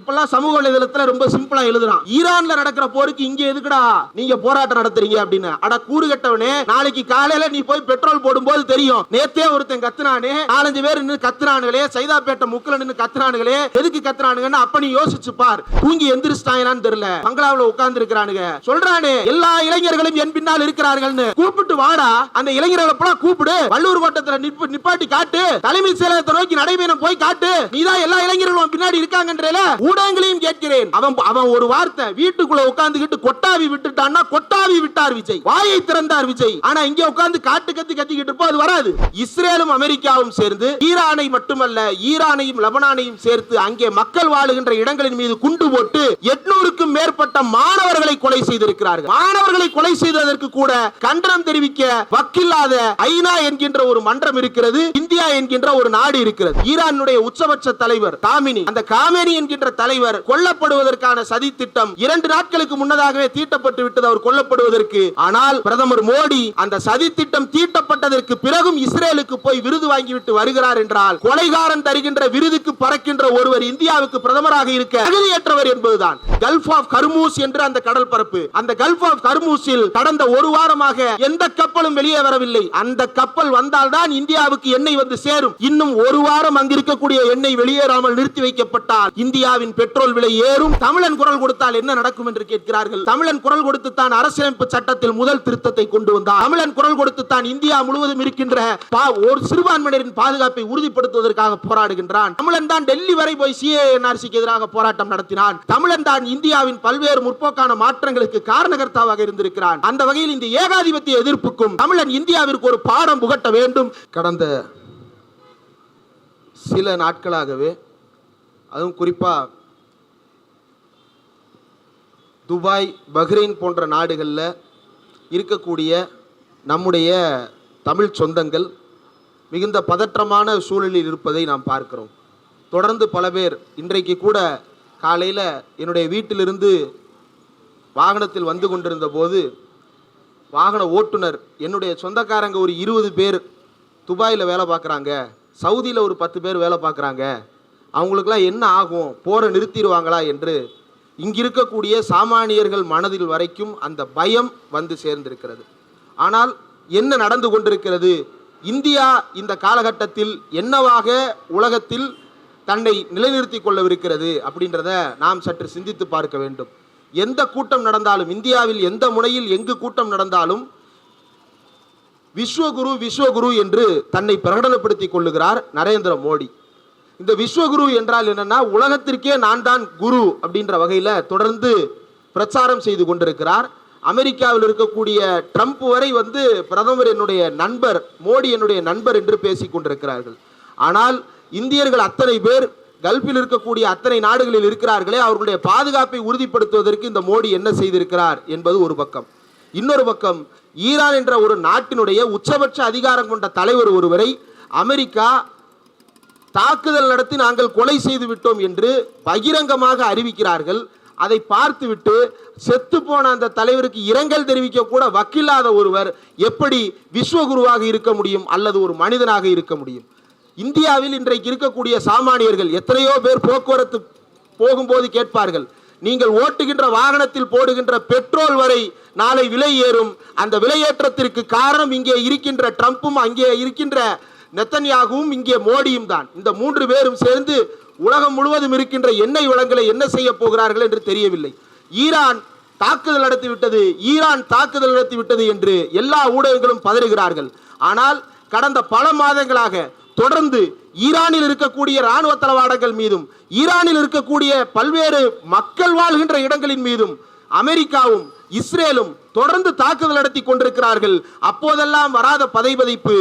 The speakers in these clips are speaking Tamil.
இப்பெல்லாம் சமூக வலைதளத்துல ரொம்ப சிம்பிளா எழுதுறான், ஈரான்ல நடக்கிற போருக்கு இங்க எதுக்குடா நீங்க போராட்டம் நடத்துறீங்க அப்படின்னு. அட கூறு கட்டவனே, நாளைக்கு காலையில நீ போய் பெட்ரோல் போடும்போது தெரியும். நேத்தே ஒருத்தன் கத்துனானே, 4-5 பேர் நின்னு கத்துறானுங்களே, சைதாப்பேட்டை முக்குல நின்னு கத்துறானுங்களே, எதுக்கு கத்துறானுங்கன்னு அப்ப நீ யோசிச்சு பார். தூங்கி எந்திரிச்சிட்டாங்களான்னு தெரியல, பங்களாவுல உட்கார்ந்து இருக்கிறானுங்க. சொல்றானே எல்லா இளைஞர்களும் என் பின்னால் இருக்கிறார்கள்னு. கூப்பிட்டு வாடா, அந்த இளைஞர்களை கூப்பிடு, வள்ளூர் கோட்டத்துல நிப்பாட்டி காட்டு, தலைமை செயலகத்தை நோக்கி நடைபயணம் போய் காட்டு, நீதான் எல்லா இளைஞர்களும் பின்னாடி இருக்காங்கன்றல. ஊடகங்களையும் கேட்கிறேன், அவன் ஒரு வார்த்தை வீட்டுக்குள்ள உட்கார்ந்துகிட்டு கொட்டாவி விட்டுட்டான்னா கொட்டாவி விட்டார் விஜய், வாயை திறந்தார் விஜய். ஆனா இங்க உட்கார்ந்து காட்டு கத்திக்கிட்டு இருப்போம், அது வராது. இஸ்ரேலும் அமெரிக்காவும் சேர்ந்து ஈரானை மட்டுமல்ல, ஈரானையும் லெபனானையும் சேர்த்து அங்கே மக்கள் வாழுகின்ற இடங்களின் மீது குண்டு போட்டு 800க்கும் மேற்பட்ட மாணவர்களை கொலை செய்திருக்கிறார்கள். மாணவர்களை கொலை செய்ததற்கு கூட கண்டனம் தெரிவிக்க வக்கில்லாத ஐநா என்கின்ற ஒரு மன்றம் இருக்கிறது, இந்தியா என்கின்ற ஒரு நாடு இருக்கிறது. ஈரானுடைய உச்சபட்ச தலைவர் காமினி, அந்த காமினி என்கின்ற தலைவர் கொல்லப்படுவதற்கான சதி திட்டம் 2 நாட்களுக்கு முன்னதாகவே தீட்டப்பட்டு விட்டது, அவர் கொல்லப்படுவதற்கு. ஆனால் பிரதமர் மோடி அந்த சதி திட்டம் தீட்டப்பட்டதற்கு பிறகும் இஸ்ரேலுக்கு போய் விருது வாங்கிவிட்டு வருகிறார் என்றால், கொலைகாரன் தருகின்ற விருதுக்கு பறக்கின்ற ஒருவர் இந்தியாவுக்கு பிரதமராக இருக்க தகுதியற்றவர் என்பதுதான். கல்ஃப் ஆஃப் ஹர்மூஸ் என்று அந்த கடல் பரப்பு, அந்த கல்ஃப் ஆஃப் ஹர்மூஸில் கடந்த ஒரு வாரமாக எந்த கப்பலும் வெளியே வரவில்லை. அந்த கப்பல் வந்தால்தான் இந்தியாவுக்கு எண்ணெய் வந்து சேரும். இன்னும் ஒரு வாரம் அங்கு இருக்கக்கூடிய எண்ணெய் வெளியேறாமல் நிறுத்தி வைக்கப்பட்டால் இந்தியாவின் பெட்ரோல் விலை ஏறும். தமிழன் குரல் கொடுத்தால் என்ன நடக்கும் என்று கேட்கிறார்கள். தமிழன் குரல் கொடுத்து தான் அரசியலமைப்பு சட்டத்தில் முதல் திருத்தத்தை கொண்டு வந்தார். தமிழன் குரல் கொடுத்து தான் இந்தியா முழுவதும் இருக்கின்ற ஒரு சிறுபான்மையினரின் பாதுகாப்பை உறுதிப்படுத்துவதற்காக போராடுகின்றான். தமிழன் தான் டெல்லி வரை போய் சிஏஎன்ஆர்சிக்கு எதிராக போராட்டம் நடத்தினான். தமிழன் தான் இந்தியாவின் பல்வேறு முற்போக்கான மாற்றங்களுக்கு காரணகர்த்தாவாக இருந்திருக்கிறான். அந்த வகையில் இந்த ஏகாதிபத்திய எதிர்ப்புக்கும் தமிழன் இந்தியாவிற்கு ஒரு பாடம் புகட்ட வேண்டும். கடந்த சில நாட்களாகவே, அதுவும் குறிப்பா துபாய், பஹ்ரைன் போன்ற நாடுகளில் இருக்கக்கூடிய நம்முடைய தமிழ் சொந்தங்கள் மிகுந்த பதற்றமான சூழலில் இருப்பதை நாம் பார்க்கிறோம். தொடர்ந்து பல பேர், இன்றைக்கு கூட காலையில் என்னுடைய வீட்டிலிருந்து வாகனத்தில் வந்து கொண்டிருந்த போது வாகன ஓட்டுநர், என்னுடைய சொந்தக்காரங்க ஒரு 20 பேர் துபாயில் வேலை பார்க்குறாங்க, சவுதியில் ஒரு 10 பேர் வேலை பார்க்குறாங்க, அவங்களுக்கெல்லாம் என்ன ஆகும், போரை நிறுத்திடுவாங்களா என்று இங்கிருக்கக்கூடிய சாமானியர்கள் மனதில் வரைக்கும் அந்த பயம் வந்து சேர்ந்திருக்கிறது. ஆனால் என்ன நடந்து கொண்டிருக்கிறது, இந்தியா இந்த காலகட்டத்தில் என்னவாக உலகத்தில் தன்னை நிலைநிறுத்திக் கொள்ளவிருக்கிறது அப்படின்றத நாம் சற்று சிந்தித்து பார்க்க வேண்டும். எந்த கூட்டம் நடந்தாலும், இந்தியாவில் எந்த முனையில் எங்கு கூட்டம் நடந்தாலும் விஸ்வகுரு விஸ்வகுரு என்று தன்னை பிரகடனப்படுத்திக் கொள்ளுகிறார் நரேந்திர மோடி. இந்த விஸ்வகுரு என்றால் என்னன்னா, உலகத்திற்கே நான் தான் குரு அப்படின்ற வகையில் தொடர்ந்து பிரச்சாரம் செய்து கொண்டிருக்கிறார். அமெரிக்காவில் இருக்கக்கூடிய ட்ரம்ப் வரை வந்து பிரதமர் என்னுடைய நண்பர், மோடி என்னுடைய நண்பர் என்று பேசிக் கொண்டிருக்கிறார்கள். ஆனால் இந்தியர்கள் அத்தனை பேர் கல்ஃபில் இருக்கக்கூடிய அத்தனை நாடுகளில் இருக்கிறார்களே, அவர்களுடைய பாதுகாப்பை உறுதிப்படுத்துவதற்கு இந்த மோடி என்ன செய்திருக்கிறார் என்பது ஒரு பக்கம். இன்னொரு பக்கம், ஈரான் என்ற ஒரு நாட்டினுடைய உச்சபட்ச அதிகாரம் கொண்ட தலைவர் ஒருவரை அமெரிக்கா தாக்குதல் நடத்தி நாங்கள் கொலை செய்து விட்டோம் என்று பகிரங்கமாக அறிவிக்கிறார்கள். அதை பார்த்துவிட்டு செத்து போன அந்த தலைவருக்கு இரங்கல் தெரிவிக்க கூட வக்கில்லாத ஒருவர் எப்படி விஸ்வகுருவாக இருக்க முடியும் அல்லது ஒரு மனிதனாக இருக்க முடியும்? இந்தியாவில் இன்றைக்கு இருக்கக்கூடிய சாமானியர்கள் எத்தனையோ பேர் போக்குவரத்து போகும்போது கேட்பார்கள், நீங்கள் ஓட்டுகின்ற வாகனத்தில் போடுகின்ற பெட்ரோல் வரை நாளை விலை ஏறும், அந்த விலையேற்றத்திற்கு காரணம் இங்கே இருக்கின்ற ட்ரம்பும் அங்கே இருக்கின்ற நெத்தன்யாகுவும் இங்கே மோடியும் தான். இந்த 3 பேரும் சேர்ந்து உலகம் முழுவதும் இருக்கின்ற எண்ணெய் வளங்களை என்ன செய்ய போகிறார்கள் என்று தெரியவில்லை. ஈரான் தாக்குதல் நடத்திவிட்டது, ஈரான் தாக்குதல் நடத்திவிட்டது என்று எல்லா ஊடகங்களும் பதறுகிறார்கள். ஆனால் கடந்த பல மாதங்களாக தொடர்ந்து ஈரானில் இருக்கக்கூடிய இராணுவ தளவாடங்கள் மீதும், ஈரானில் இருக்கக்கூடிய பல்வேறு மக்கள் வாழ்கின்ற இடங்களின் மீதும் அமெரிக்காவும் இஸ்ரேலும் தொடர்ந்து தாக்குதல் நடத்தி கொண்டிருக்கிறார்கள். அப்போதெல்லாம் வராத பதைபதைப்பு,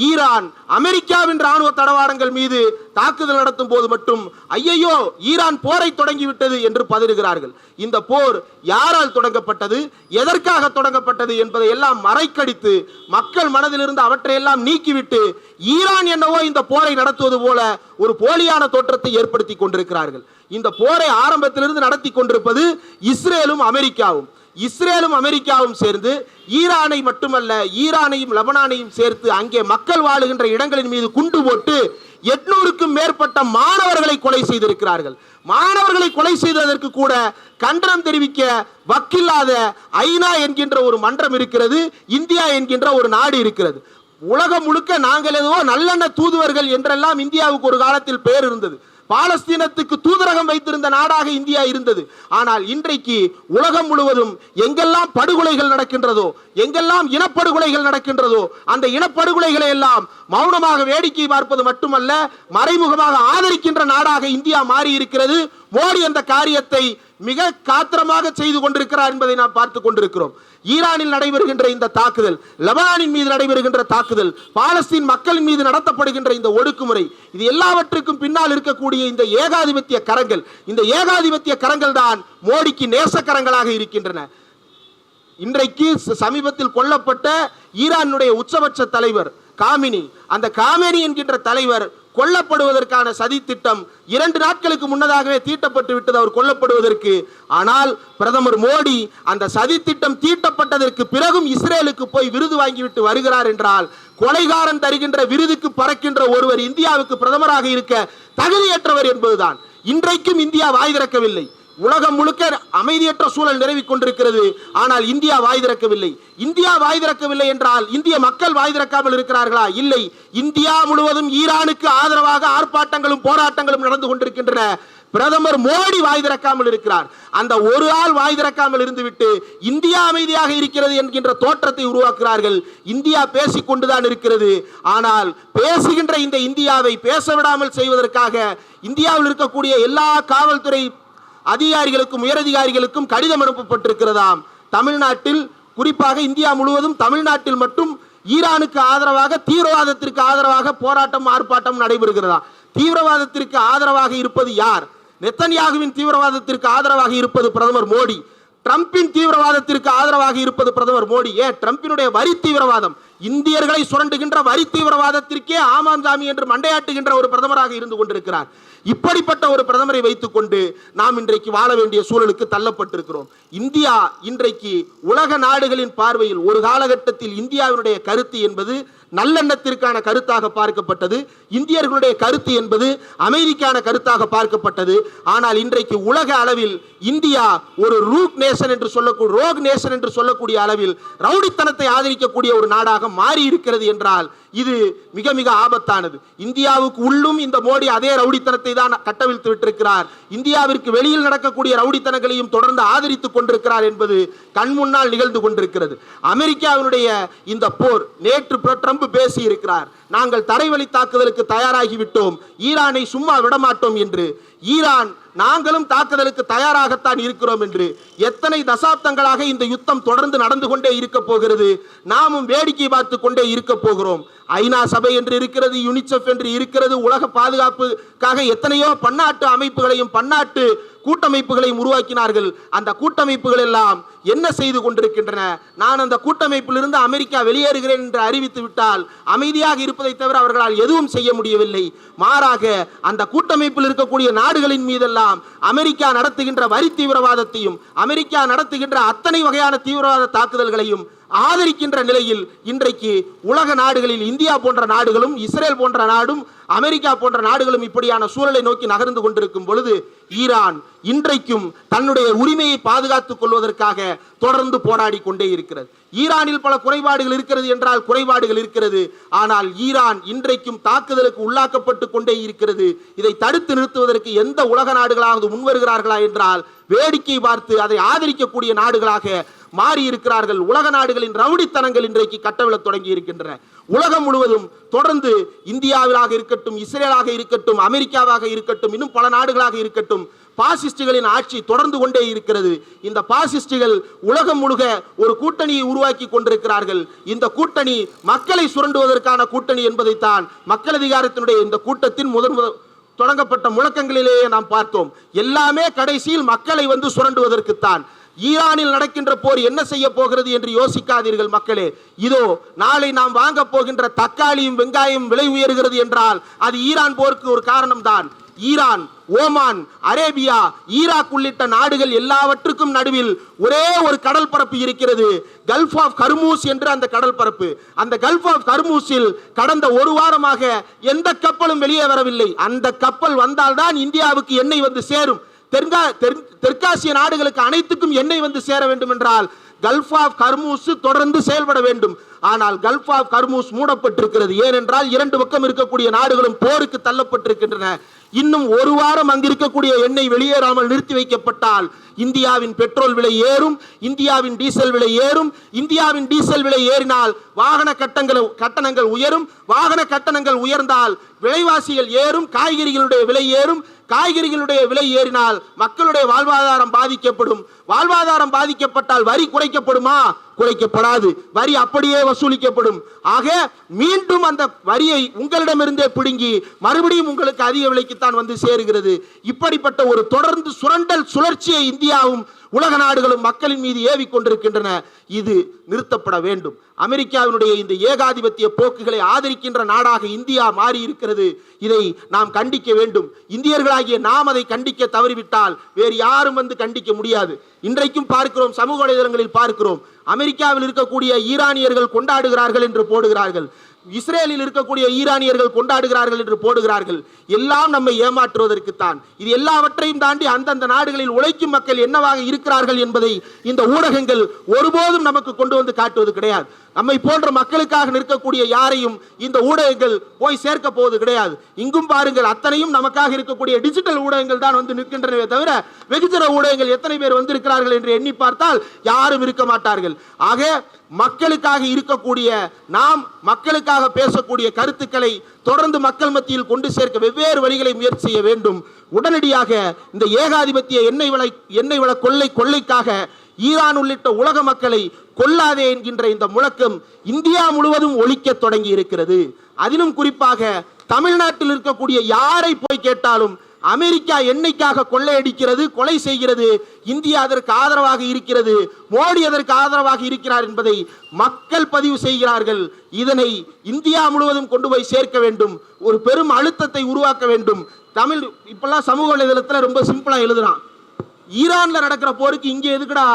ஈரான் அமெரிக்காவின் ராணுவ தளவாடங்கள் மீது தாக்குதல் நடத்தும் போது மட்டும் ஐயையோ ஈரான் போரை தொடங்கிவிட்டது என்று பதறுகிறார்கள். இந்த போர் யாரால் தொடங்கப்பட்டது, எதற்காக தொடங்கப்பட்டது என்பதை எல்லாம் மறைக்கடித்து மக்கள் மனதிலிருந்து அவற்றையெல்லாம் நீக்கிவிட்டு ஈரான் என்னவோ இந்த போரை நடத்துவது போல ஒரு போலியான தோற்றத்தை ஏற்படுத்தி கொண்டிருக்கிறார்கள். இந்த போரை ஆரம்பத்திலிருந்து நடத்தி கொண்டிருப்பது இஸ்ரேலும் அமெரிக்காவும். இஸ்ரேலும் அமெரிக்காவும் சேர்ந்து ஈரானை மட்டுமல்ல, ஈரானையும் லெபனானையும் சேர்த்து அங்கே மக்கள் வாழுகின்ற இடங்களின் மீது குண்டு போட்டு 800க்கும் மேற்பட்ட மாணவர்களை கொலை செய்திருக்கிறார்கள். மாணவர்களை கொலை செய்ததற்கு கூட கண்டனம் தெரிவிக்க வக்கில்லாத ஐநா என்கின்ற ஒரு மன்றம் இருக்கிறது, இந்தியா என்கின்ற ஒரு நாடு இருக்கிறது. உலகம் முழுக்க நாங்கள் ஏதோ நல்லெண்ண தூதுவர்கள் என்றெல்லாம் இந்தியாவுக்கு ஒரு காலத்தில் பெயர் இருந்தது. பாலஸ்தீனத்துக்கு தூதரகம் வைத்திருந்த நாடாக இந்தியா இருந்தது. ஆனால் இன்றைக்கு உலகம் முழுவதும் எங்கெல்லாம் படுகொலைகள் நடக்கின்றதோ, எங்கெல்லாம் இனப்படுகொலைகள் நடக்கின்றதோ, அந்த இனப்படுகொலைகளை எல்லாம் மௌனமாக வேடிக்கை பார்ப்பது மட்டுமல்ல, மறைமுகமாக ஆதரிக்கின்ற நாடாக இந்தியா மாறி இருக்கிறது. மோடி அந்த காரியத்தை மிக காத்திரமாக செய்து கொண்டிருக்கிறார் என்பதை நாம் பார்த்து கொண்டிருக்கிறோம். ஈரானில் நடைபெறுகின்ற இந்த தாக்குதல், லெபனானின் மீது நடைபெறுகின்ற தாக்குதல், பாலஸ்தீன் மக்களின் மீது நடத்தப்படுகின்ற இந்த ஒடுக்குமுறை, இது எல்லாவற்றுக்கும் பின்னால் இருக்கக்கூடிய இந்த ஏகாதிபத்திய கரங்கள், இந்த ஏகாதிபத்திய கரங்கள் தான் மோடிக்கு நேசக்கரங்களாக இருக்கின்றன. இன்றைக்கு சமீபத்தில் கொல்லப்பட்ட ஈரானுடைய உச்சபட்ச தலைவர் காமினி, அந்த காமினி என்கின்ற தலைவர் கொல்லப்படுவதற்கான சதி திட்டம் 2 நாட்களுக்கு முன்னதாகவே தீட்டப்பட்டு விட்டது அவர் கொல்லப்படுவதற்கு. ஆனால் பிரதமர் மோடி அந்த சதி திட்டம் தீட்டப்பட்டதற்கு பிறகும் இஸ்ரேலுக்கு போய் விருது வாங்கிவிட்டு வருகிறார் என்றால், கொலைகாரன் தருகின்ற விருதுக்கு பறக்கின்ற ஒருவர் இந்தியாவுக்கு பிரதமராக இருக்க தகுதியற்றவர் என்பதுதான். இன்றைக்கும் இந்தியா வாய் திறக்கவில்லை. உலகம் முழுக்க அமைதியற்ற சூழல் நிலவிக் கொண்டிருக்கிறது. ஆனால் இந்தியா வாய் திறக்கவில்லை. இந்தியா வாய் திறக்கவில்லை என்றால் இந்திய மக்கள் வாய் திறக்காமல் இருக்கிறார்களா? இல்லை. இந்தியா முழுவதும் ஈரானுக்கு ஆதரவாக ஆர்ப்பாட்டங்களும் போராட்டங்களும் நடந்து கொண்டிருக்கின்றன. பிரதமர் மோடி வாய் திறக்காமல் இருக்கிறார். அந்த ஒரு ஆள் வாய் திறக்காமல் இருந்துவிட்டு இந்தியா அமைதியாக இருக்கிறது என்கின்ற தோற்றத்தை உருவாக்குகிறார்கள். இந்தியா பேசிக் கொண்டுதான் இருக்கிறது. ஆனால் பேசுகின்ற இந்த இந்தியாவை பேச விடாமல் செய்வதற்காக இந்தியாவில் இருக்கக்கூடிய எல்லா காவல்துறை அதிகாரிகளுக்கும் உயரதிகாரிகளுக்கும் கடிதம் அனுப்பப்பட்டிருக்கிறதாம். தமிழ்நாட்டில், குறிப்பாக இந்தியா முழுவதும் தமிழ்நாட்டில் மட்டும் ஈரானுக்கு ஆதரவாக, தீவிரவாதத்திற்கு ஆதரவாக போராட்டம் ஆர்ப்பாட்டம் நடைபெறுகிறதா? தீவிரவாதத்திற்கு ஆதரவாக இருப்பது யார்? நெத்தன்யாகுவின் தீவிரவாதத்திற்கு ஆதரவாக இருப்பது பிரதமர் மோடி. ட்ரம்பின் தீவிரவாதத்திற்கு ஆதரவாக இருப்பது பிரதமர் மோடி. ஏன் ட்ரம்பினுடைய வரி தீவிரவாதம், இந்தியர்களை சுரண்டுகின்ற வரி தீவிரவாதத்திற்கே ஆமாம் சாமி என்று மண்டையாட்டுகின்ற ஒரு பிரதமராக இருந்து கொண்டிருக்கிறார். இப்படிப்பட்ட ஒரு பிரதமரை வைத்துக் கொண்டு நாம் இன்றைக்கு வாழ வேண்டிய சூழலுக்கு தள்ளப்பட்டிருக்கிறோம். இந்தியா இன்றைக்கு உலக நாடுகளின் பார்வையில் ஒரு காலகட்டத்தில் இந்தியாவினுடைய கருத்து என்பது நல்லெண்ணத்திற்கான கருத்தாக பார்க்கப்பட்டது. இந்தியர்களுடைய கருத்து என்பது அமைதிக்கான கருத்தாக பார்க்கப்பட்டது. ஆனால் இன்றைக்கு உலக அளவில் இந்தியா ஒரு ரூக் நேஷன் என்று சொல்லக்கூடிய, ரோக் நேஷன் என்று சொல்லக்கூடிய அளவில் ரவுடித்தனத்தை ஆதரிக்கக்கூடிய ஒரு நாடாக மாறி இருக்கிறது என்றால் இது மிக மிக ஆபத்தானது. இந்தியாவுக்கு உள்ளும் இந்த மோடி அதே ரவுடித்தனத்தை தான் கட்டவிழ்த்து விட்டிருக்கிறார். இந்தியாவிற்கு வெளியில் நடக்கக்கூடிய ரவுடித்தனங்களையும் தொடர்ந்து ஆதரித்துக் கொண்டிருக்கிறார் என்பது கண் முன்னால் நிகழ்ந்து கொண்டிருக்கிறது. அமெரிக்காவினுடைய இந்த போர், நேற்று ட்ரம்ப் பேசி இருக்கிறார், நாங்கள் தரைவழி தாக்குதலுக்கு தயாராகிவிட்டோம், ஈரானை சும்மா விடமாட்டோம் என்று. ஈரான் நாங்களும் தாக்குதலுக்கு தயாராகத்தான் இருக்கிறோம் என்று. எத்தனை தசாப்தங்களாக இந்த யுத்தம் தொடர்ந்து நடந்து கொண்டே இருக்க போகிறது. நாமும் வேடிக்கை பார்த்து கொண்டே இருக்க போகிறோம். ஐநா சபை என்று இருக்கிறது, யுனிசெஃப் என்று இருக்கிறது. உலக பாதுகாப்புக்காக எத்தனையோ பன்னாட்டு அமைப்புகளையும் பன்னாட்டு கூட்டமைப்புகளையும் உருவாக்கினார்கள். அந்த கூட்டமைப்புகள் எல்லாம் என்ன செய்து கொண்டிருக்கின்றன? நான் அந்த கூட்டமைப்பிலிருந்து அமெரிக்கா வெளியேறுகிறேன் என்று அறிவித்து விட்டால் அமைதியாக இருப்பதை தவிர அவர்களால் எதுவும் செய்ய முடியவில்லை. மாறாக அந்த கூட்டமைப்பில் இருக்கக்கூடிய நாடுகளின் மீதெல்லாம் அமெரிக்கா நடத்துகின்ற வரி தீவிரவாதத்தையும், அமெரிக்கா நடத்துகின்ற அத்தனை வகையான தீவிரவாத தாக்குதல்களையும் ஆதரிக்கின்ற நிலையில் இன்றைக்கு உலக நாடுகளில் இந்தியா போன்ற நாடுகளும், இஸ்ரேல் போன்ற நாடும், அமெரிக்கா போன்ற நாடுகளும் இப்படியான சூழலை நோக்கி நகர்ந்து கொண்டிருக்கும் பொழுது ஈரான் இன்றைக்கும் தன்னுடைய உரிமையை பாதுகாத்துக் கொள்வதற்காக தொடர்ந்து போராடி கொண்டே இருக்கிறது. ஈரானில் பல குறைபாடுகள் இருக்கிறது என்றால் குறைபாடுகள் இருக்கிறது. ஆனால் ஈரான் இன்றைக்கும் தாக்குதலுக்கு உள்ளாக்கப்பட்டு கொண்டே இருக்கிறது. இதை தடுத்து நிறுத்துவதற்கு எந்த உலக நாடுகளாவது முன்வருகிறார்களா என்றால் வேடிக்கை பார்த்து அதை ஆதரிக்கக்கூடிய நாடுகளாக மாறி இருக்கிறார்கள். உலக நாடுகளின் ரவுடித்தனங்கள் இன்றைக்கு கட்டவிழத் தொடங்கி இருக்கின்றன. உலகம் முழுவதும் தொடர்ந்து இந்தியாவிலாக இருக்கட்டும், இஸ்ரேலாக இருக்கட்டும், அமெரிக்காவாக இருக்கட்டும், இன்னும் பல நாடுகளாக இருக்கட்டும், பாசிஸ்டுகளின் ஆட்சி தொடர்ந்து கொண்டே இருக்கிறது. இந்த பாசிஸ்டுகள் உலகம் முழுக்க ஒரு கூட்டணியை உருவாக்கி கொண்டிருக்கிறார்கள். இந்த கூட்டணி மக்களை சுரண்டுவதற்கான கூட்டணி என்பதைத்தான் மக்கள் அதிகாரத்தினுடைய இந்த கூட்டத்தின் முதன் தொடங்கப்பட்ட முழக்கங்களிலேயே நாம் பார்த்தோம். எல்லாமே கடைசியில் மக்களை வந்து சுரண்டுவதற்குத்தான். ஈரானில் நடக்கின்ற போர் என்ன செய்ய போகிறது என்று யோசிக்காதீர்கள் மக்களே. இதோ நாளை நாம் வாங்க போகின்ற தக்காளியும் வெங்காயம் விலை உயர்கிறது என்றால் அது ஈரான் போருக்கு ஒரு காரணம் தான். ஈரான் ஓமான், அரேபியா, ஈராக் உள்ளிட்ட நாடுகள் எல்லாவற்றுக்கும் நடுவில் ஒரே ஒரு கடல் பரப்பு இருக்கிறது, கல்ஃப் ஆஃப் ஹர்மூஸ் என்று அந்த கடல் பரப்பு. அந்த கல்ஃப் ஆஃப் ஹர்மூஸில் கடந்த ஒரு வாரமாக எந்த கப்பலும் வெளியே வரவில்லை. அந்த கப்பல் வந்தால்தான் இந்தியாவுக்கு எண்ணெய் வந்து சேரும். தெற்காசிய நாடுகளுக்கு அனைத்துக்கும் எண்ணெய் வந்து சேர வேண்டும் என்றால் கல்ஃப் ஆஃப் ஹர்மூஸ் தொடர்ந்து செயல்பட வேண்டும். ஆனால் கல்ஃப் ஆஃப் ஹர்மூஸ் மூடப்பட்டிருக்கிறது. ஏனென்றால் இரண்டு பக்கம் இருக்கக்கூடிய நாடுகளும் போருக்கு தள்ளப்பட்டிருக்கின்றன. இன்னும் ஒரு வாரம் அங்கு இருக்கக்கூடிய எண்ணெய் வெளியேறாமல் நிறுத்தி வைக்கப்பட்டால் இந்தியாவின் பெட்ரோல் விலை ஏறும், இந்தியாவின் டீசல் விலை ஏறும். இந்தியாவின் டீசல் விலை ஏறினால் வாகன கட்டணங்கள் உயரும். வாகன கட்டணங்கள் உயர்ந்தால் விலைவாசிகள் ஏறும், காய்கறிகளுடைய விலை ஏறும். காய்கறிகளுடைய விலை ஏறினால் மக்களுடைய வாழ்வாதாரம் பாதிக்கப்படும். வாழ்வாதாரம் பாதிக்கப்பட்டால் வரி குறைக்கப்படுமா? குறைக்கப்படாது. வரி அப்படியே வசூலிக்கப்படும். ஆக மீண்டும் அந்த வரியை உங்களிடமிருந்தே பிடுங்கி மறுபடியும் உங்களுக்கு அதிக விலைக்குத்தான் வந்து சேருகிறது. இப்படிப்பட்ட ஒரு தொடர்ந்து சுரண்டல் சுழற்சியை இந்தியாவும் உலக நாடுகளும் மக்களின் மீது ஏவி கொண்டிருக்கின்றன. இது நிறுத்தப்பட வேண்டும். அமெரிக்காவினுடைய இந்த ஏகாதிபத்திய போக்குகளை ஆதரிக்கின்ற நாடாக இந்தியா மாறி இருக்கிறது. இதை நாம் கண்டிக்க வேண்டும். இந்தியர்களாகிய நாம் அதை கண்டிக்க தவறிவிட்டால் வேறு யாரும் வந்து கண்டிக்க முடியாது. இன்றைக்கும் பார்க்கிறோம், சமூக வலைதளங்களில் பார்க்கிறோம், அமெரிக்காவில் இருக்கக்கூடிய ஈரானியர்கள் கொண்டாடுகிறார்கள் என்று போடுகிறார்கள், இஸ்ரேலில் இருக்கக்கூடிய ஈரானியர்கள் கொண்டாடுகிறார்கள் என்று போடுகிறார்கள். எல்லாம் நம்மை ஏமாற்றுவதற்குத்தான். இது எல்லாவற்றையும் தாண்டி அந்தந்த நாடுகளில் உழைக்கும் மக்கள் என்னவாக இருக்கிறார்கள் என்பதை இந்த ஊடகங்கள் ஒருபோதும் நமக்கு கொண்டு வந்து காட்டுவது கிடையாது. நம்மை போன்ற மக்களுக்காக நிற்கக்கூடிய யாரையும் இந்த ஊடகங்கள் போய் சேர்க்க போவது கிடையாது. இங்கும் பாருங்கள், அத்தனையும் நமக்காக இருக்கக்கூடிய டிஜிட்டல் ஊடகங்கள் தான் வந்து நிற்கின்றனவே தவிர வெகுஜன ஊடகங்கள் எத்தனை பேர் வந்திருக்கிறார்கள் என்று எண்ணி பார்த்தால் யாரும் இருக்க மாட்டார்கள். ஆக மக்களுக்காக இருக்கக்கூடிய நாம், மக்களுக்காக பேசக்கூடிய கருத்துக்களை தொடர்ந்து மக்கள் மத்தியில் கொண்டு சேர்க்க வெவ்வேறு வழிகளை முயற்சி செய்ய வேண்டும். உடனடியாக இந்த ஏகாதிபத்திய எண்ணெய் வள கொள்ளைக்காக ஈரான் உள்ளிட்ட உலக மக்களை கொல்லாதே என்கின்ற இந்த முழக்கம் இந்தியா முழுவதும் ஒலிக்க தொடங்கி இருக்கிறது. அதிலும் குறிப்பாக தமிழ்நாட்டில் இருக்கக்கூடிய யாரை போய் கேட்டாலும் அமெரிக்கா எண்ணெய்க்காக கொள்ளையடிக்கிறது, கொலை செய்கிறது, இந்தியா அதற்கு ஆதரவாக இருக்கிறது, மோடி அதற்கு ஆதரவாக இருக்கிறார் என்பதை மக்கள் பதிவு செய்கிறார்கள். இதனை இந்தியா முழுவதும் கொண்டு போய் சேர்க்க வேண்டும். ஒரு பெரும் அழுத்தத்தை உருவாக்க வேண்டும். தமிழ் இப்பெல்லாம் சமூக வலைதளத்தில் ரொம்ப சிம்பிளா எழுதுறான், ஈரான்ல நடக்கிற போருக்கு இங்க எதுக்குடா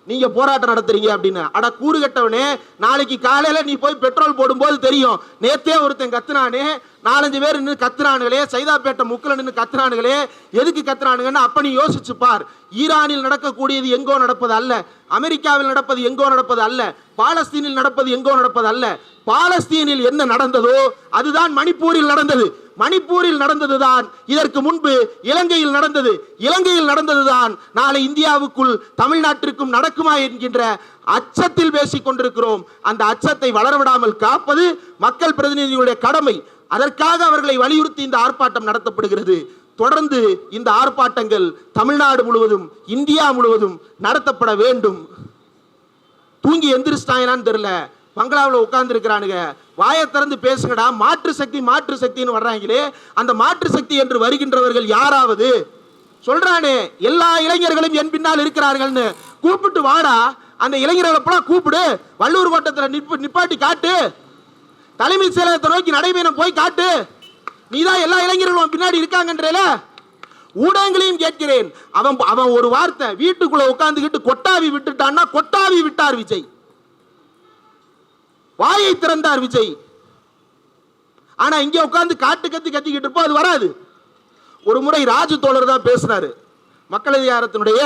நீங்க போராட்டம் நடத்துறீங்க அப்படின்னு. அட கூறு கட்டவனே, நாளைக்கு காலையில நீ போய் பெட்ரோல் போடும்போது தெரியும். நேத்தே ஒருத்தன் கத்துனானே, 4-5 பேர் நின்று கத்துறானுங்களே, சைதாப்பேட்டை முக்கில் நின்று கத்துறானுங்களே, எதுக்கு கத்துறானுங்கன்னு அப்ப நீ யோசிச்சு பார். ஈரானில் நடக்கக்கூடியது எங்கோ நடப்பது அல்ல, அமெரிக்காவில் நடப்பது எங்கோ நடப்பது அல்ல, பாலஸ்தீனில் நடப்பது எங்கோ நடப்பது அல்ல. பாலஸ்தீனில் என்ன நடந்ததோ அதுதான் மணிப்பூரில் நடந்தது. மணிப்பூரில் நடந்ததுதான் இதற்கு முன்பு இலங்கையில் நடந்தது. இலங்கையில் நடந்ததுதான் நாளை இந்தியாவுக்குள் தமிழ்நாட்டிற்கும் நடக்குமா என்கின்ற அச்சத்தில் பேசிக் கொண்டிருக்கிறோம். அந்த அச்சத்தை வளரவிடாமல் காப்பது மக்கள் பிரதிநிதிகளுடைய கடமை. அதற்காக அவர்களை வலியுறுத்தி இந்த ஆர்ப்பாட்டம் நடத்தப்படுகிறது. தொடர்ந்து இந்த ஆர்ப்பாட்டங்கள் தமிழ்நாடு முழுவதும், இந்தியா முழுவதும் நடத்தப்பட வேண்டும். தூங்கி எந்திரிச்சிட்டாங்கன்னு தெரியல, பங்களாவில் உட்கார்ந்து இருக்கிறானுங்க, வாயை திறந்து பேசுங்கடா. மாற்று சக்தின்னு வர்றாங்களே, அந்த மாற்று சக்தி என்று வருகின்றவர்கள் யாராவது சொல்றானே எல்லா இளைஞர்களும் என் பின்னால் இருக்கிறார்கள்னு, கூப்பிட்டு வாடா. அந்த இளைஞர்களை கூப்பிடு, வள்ளூர் கோட்டத்தில் நிப்பாட்டி காட்டு, தலைமை செயலகத்தை நோக்கி நடைபயணம் போய் காட்டு. நீதான் எல்லா இளைஞர்களும் பின்னாடி இருக்காங்கன்றல. ஊடகங்களையும் கேட்கிறேன், அவன் ஒரு வார்த்தை வீட்டுக்குள்ள உட்கார்ந்துகிட்டு கொட்டாவி விட்டுட்டான்னா கொட்டாவி விட்டார் விஜய், வாயை திறந்தார் விஜய். ஆனா இங்க உட்கார்ந்து காட்டு கத்திக்கிட்டு இருப்போம், அது வராது. ஒரு முறை ராஜு தோழர் தான் பேசினாரு. மக்கள் அதிகாரத்தினுடைய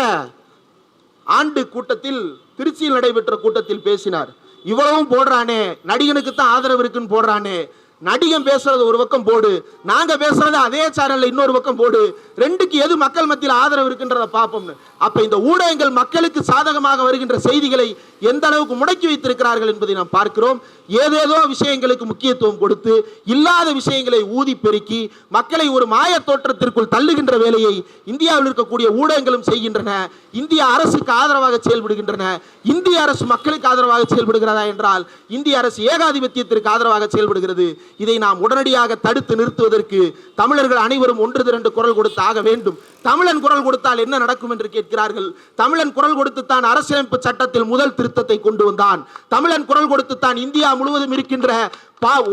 ஆண்டு கூட்டத்தில், திருச்சியில் நடைபெற்ற கூட்டத்தில் பேசினார். இவ்வளவும் போடுறானே, நடிகனுக்கு தான் ஆதரவு இருக்குன்னு போடுறானே, நடிகன் பேசுறது ஒரு பக்கம் போடு, நாங்க பேசுறது அதே சேனல்ல இன்னொரு பக்கம் போடு, ரெண்டுக்கு எது மக்கள் மத்தியில் ஆதரவு இருக்குன்றத பார்ப்போம்னு. அப்ப இந்த ஊடகங்கள் மக்களுக்கு சாதகமாக வருகின்ற செய்திகளை எந்த அளவுக்கு முடக்கி வைத்திருக்கிறார்கள் என்பதை நாம் பார்க்கிறோம். ஏதேதோ விஷயங்களுக்கு முக்கியத்துவம் கொடுத்து இல்லாத விஷயங்களை ஊதி பெருக்கி மக்களை ஒரு மாய தோற்றத்திற்குள் தள்ளுகின்ற வேலையை இந்தியாவில் இருக்கக்கூடிய ஊடகங்களும் செய்கின்றன. இந்திய அரசுக்கு ஆதரவாக செயல்படுகின்றன. இந்திய அரசு மக்களுக்கு ஆதரவாக செயல்படுகிறதா என்றால் இந்திய அரசு ஏகாதிபத்தியத்திற்கு ஆதரவாக செயல்படுகிறது. இதை நாம் உடனடியாக தடுத்து நிறுத்துவதற்கு தமிழர்கள் அனைவரும் ஒன்று திரண்டு குரல் கொடுத்து ஆக வேண்டும். தமிழன் குரல் கொடுத்தால் என்ன நடக்கும் என்று கேட்கிறார்கள். தமிழன் குரல் கொடுத்து தான் அரசியலமைப்பு சட்டத்தில் முதல் திருத்தத்தை கொண்டு வந்தான். தமிழன் குரல் கொடுத்து தான் இந்தியா முழுவதும் இருக்கின்ற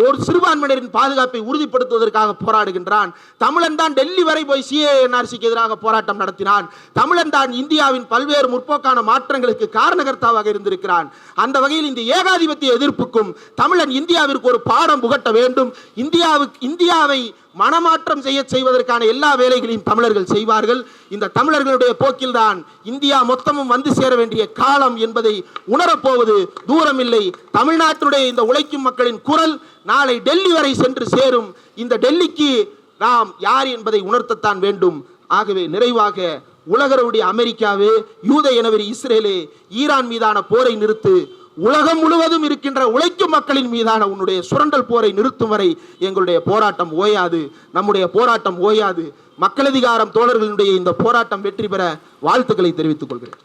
ஒரு சிறுபான்மையினரின் பாதுகாப்பை உறுதிப்படுத்துவதற்காக போராடுகின்றான். தமிழன் தான் டெல்லி வரை போய் CANRCக்கு எதிராக போராட்டம் நடத்தினான். தமிழன் தான் இந்தியாவின் பல்வேறு முற்போக்கான மாற்றங்களுக்கு காரணகர்த்தாவாக இருந்திருக்கிறான். அந்த வகையில் இந்த ஏகாதிபத்திய எதிர்ப்புக்கும் தமிழன் இந்தியாவிற்கு ஒரு பாடம் புகட்ட வேண்டும். இந்தியாவை மனமாற்றம் செய்வதற்கான எல்லா வேலைகளையும் தமிழர்கள் செய்வார்கள். இந்த தமிழர்களுடைய போக்கில்தான் இந்தியா மொத்தமும் வந்து சேர வேண்டிய காலம் என்பதை உணரப்போவது தூரமில்லை. தமிழ்நாட்டுடைய இந்த உழைக்கும் மக்களின் குரல் நாளை டெல்லி வரை சென்று சேரும். இந்த டெல்லிக்கு நாம் யார் என்பதை உணர்த்தத்தான் வேண்டும். ஆகவே நிறைவாக உலகருடைய அமெரிக்காவே, யூத இனவெறி இஸ்ரேலே, ஈரான் மீதான போரை நிறுத்து. உலகம் முழுவதும் இருக்கின்ற உழைக்கும் மக்களின் மீதான உன்னுடைய சுரண்டல் போரை நிறுத்தும் வரை எங்களுடைய போராட்டம் ஓயாது, நம்முடைய போராட்டம் ஓயாது. மக்களதிகாரம் தோழர்களுடைய இந்த போராட்டம் வெற்றி பெற வாழ்த்துக்களை தெரிவித்துக் கொள்கிறேன்.